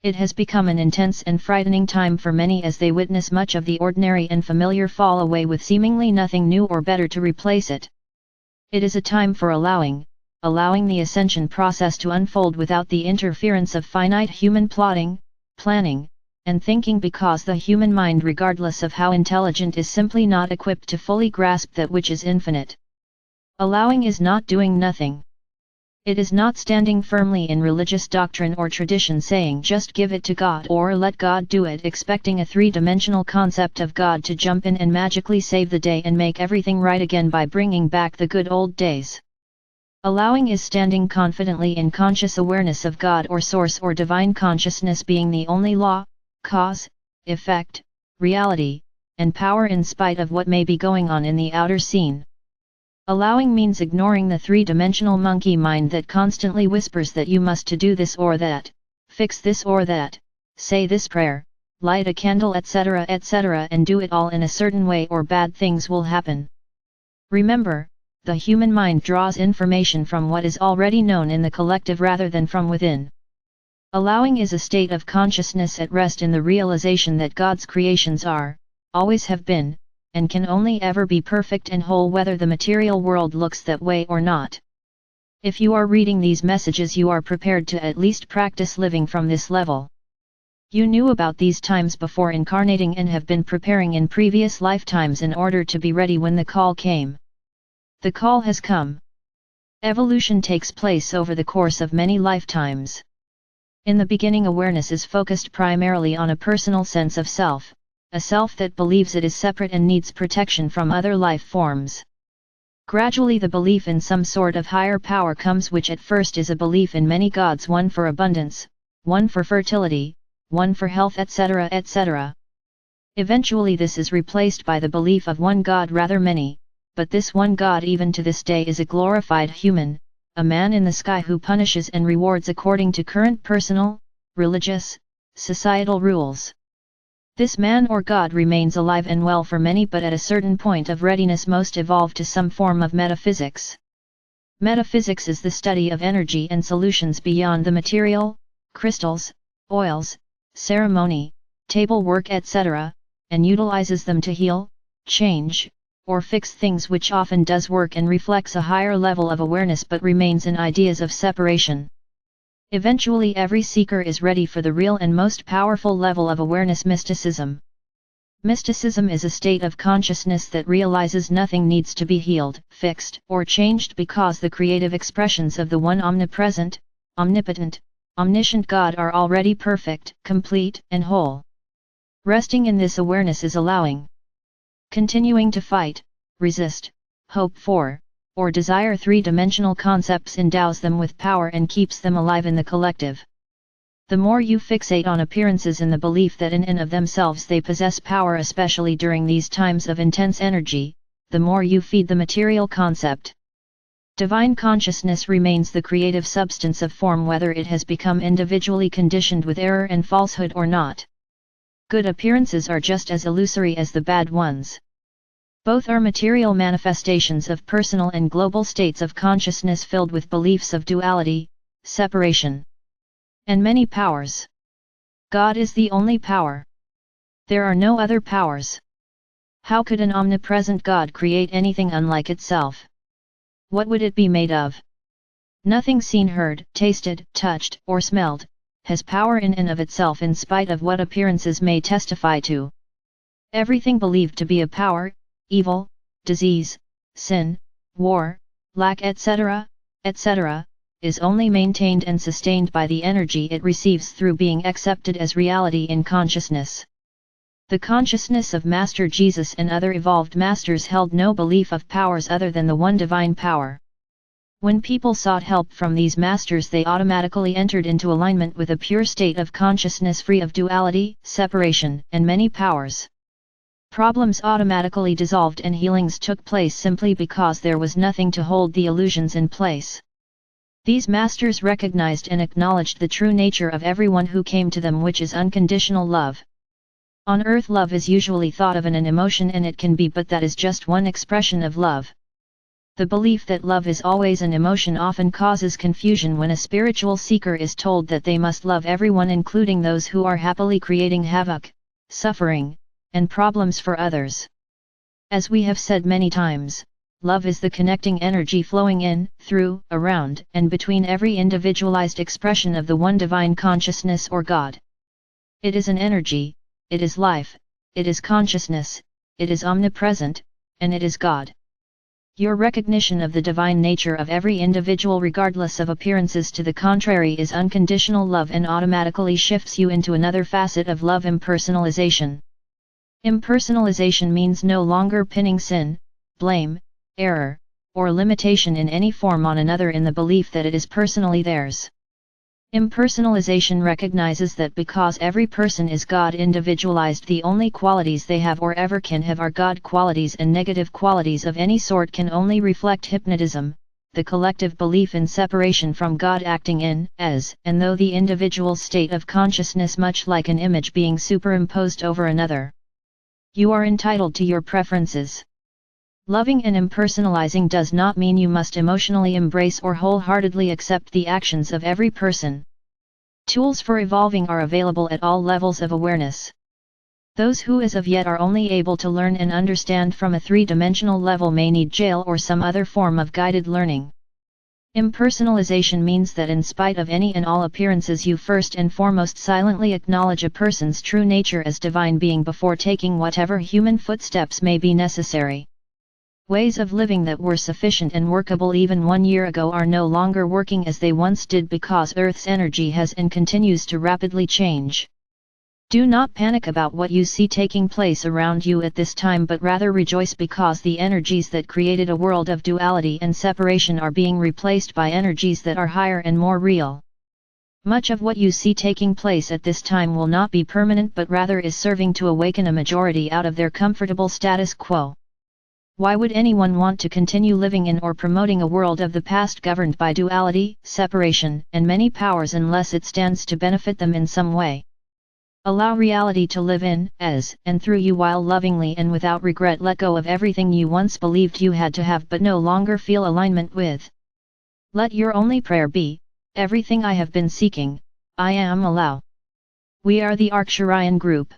It has become an intense and frightening time for many as they witness much of the ordinary and familiar fall away with seemingly nothing new or better to replace it. It is a time for allowing the ascension process to unfold without the interference of finite human plotting, planning, and thinking, because the human mind, regardless of how intelligent, is simply not equipped to fully grasp that which is infinite. Allowing is not doing nothing. It is not standing firmly in religious doctrine or tradition saying just give it to God or let God do it, expecting a three-dimensional concept of God to jump in and magically save the day and make everything right again by bringing back the good old days. Allowing is standing confidently in conscious awareness of God or Source or Divine Consciousness being the only law, cause, effect, reality, and power in spite of what may be going on in the outer scene. Allowing means ignoring the three-dimensional monkey mind that constantly whispers that you must to do this or that, fix this or that, say this prayer, light a candle, etc., and do it all in a certain way or bad things will happen. Remember, the human mind draws information from what is already known in the collective rather than from within. Allowing is a state of consciousness at rest in the realization that God's creations are, always have been, and can only ever be perfect and whole whether the material world looks that way or not. If you are reading these messages, you are prepared to at least practice living from this level. You knew about these times before incarnating and have been preparing in previous lifetimes in order to be ready when the call came. The call has come. Evolution takes place over the course of many lifetimes. In the beginning, awareness is focused primarily on a personal sense of self, a self that believes it is separate and needs protection from other life forms. Gradually the belief in some sort of higher power comes, which at first is a belief in many gods, one for abundance, one for fertility, one for health, etc., etc. Eventually this is replaced by the belief of one god, rather many, but this one god even to this day is a glorified human, a man in the sky who punishes and rewards according to current personal, religious, societal rules. This man or god remains alive and well for many, but at a certain point of readiness most evolve to some form of metaphysics. Metaphysics is the study of energy and solutions beyond the material, crystals, oils, ceremony, table work, etc., and utilizes them to heal, change, or fix things, which often does work and reflects a higher level of awareness but remains in ideas of separation. Eventually every seeker is ready for the real and most powerful level of awareness, mysticism. Mysticism is a state of consciousness that realizes nothing needs to be healed, fixed, or changed because the creative expressions of the one omnipresent, omnipotent, omniscient God are already perfect, complete, and whole. Resting in this awareness is allowing. Continuing to fight, resist, hope for, or desire three-dimensional concepts endows them with power and keeps them alive in the collective. The more you fixate on appearances in the belief that in and of themselves they possess power, especially during these times of intense energy, the more you feed the material concept. Divine consciousness remains the creative substance of form, whether it has become individually conditioned with error and falsehood or not. Good appearances are just as illusory as the bad ones. Both are material manifestations of personal and global states of consciousness filled with beliefs of duality, separation, and many powers. God is the only power. There are no other powers. How could an omnipresent God create anything unlike itself? What would it be made of? Nothing seen, heard, tasted, touched, or smelled has power in and of itself, in spite of what appearances may testify to. Everything believed to be a power, evil, disease, sin, war, lack, etc., etc., is only maintained and sustained by the energy it receives through being accepted as reality in consciousness. The consciousness of Master Jesus and other evolved masters held no belief of powers other than the one divine power. When people sought help from these masters, they automatically entered into alignment with a pure state of consciousness free of duality, separation, and many powers. Problems automatically dissolved and healings took place simply because there was nothing to hold the illusions in place. These masters recognized and acknowledged the true nature of everyone who came to them, which is unconditional love. On earth, love is usually thought of as an emotion, and it can be, but that is just one expression of love. The belief that love is always an emotion often causes confusion when a spiritual seeker is told that they must love everyone, including those who are happily creating havoc, suffering, and problems for others. As we have said many times, love is the connecting energy flowing in, through, around, and between every individualized expression of the one divine consciousness or God. It is an energy, it is life, it is consciousness, it is omnipresent, and it is God. Your recognition of the divine nature of every individual regardless of appearances to the contrary is unconditional love and automatically shifts you into another facet of love: impersonalization. Impersonalization means no longer pinning sin, blame, error, or limitation in any form on another in the belief that it is personally theirs. Impersonalization recognizes that because every person is God individualized, the only qualities they have or ever can have are God qualities, and negative qualities of any sort can only reflect hypnotism, the collective belief in separation from God acting in, as, and though the individual's state of consciousness, much like an image being superimposed over another. You are entitled to your preferences. Loving and impersonalizing does not mean you must emotionally embrace or wholeheartedly accept the actions of every person. Tools for evolving are available at all levels of awareness. Those who as of yet are only able to learn and understand from a three-dimensional level may need jail or some other form of guided learning. Impersonalization means that in spite of any and all appearances, you first and foremost silently acknowledge a person's true nature as divine being before taking whatever human footsteps may be necessary. Ways of living that were sufficient and workable even 1 year ago are no longer working as they once did because Earth's energy has and continues to rapidly change. Do not panic about what you see taking place around you at this time, but rather rejoice because the energies that created a world of duality and separation are being replaced by energies that are higher and more real. Much of what you see taking place at this time will not be permanent, but rather is serving to awaken a majority out of their comfortable status quo. Why would anyone want to continue living in or promoting a world of the past governed by duality, separation, and many powers unless it stands to benefit them in some way? Allow reality to live in, as, and through you, while lovingly and without regret let go of everything you once believed you had to have but no longer feel alignment with. Let your only prayer be, everything I have been seeking, I am allow. We are the Arcturian group.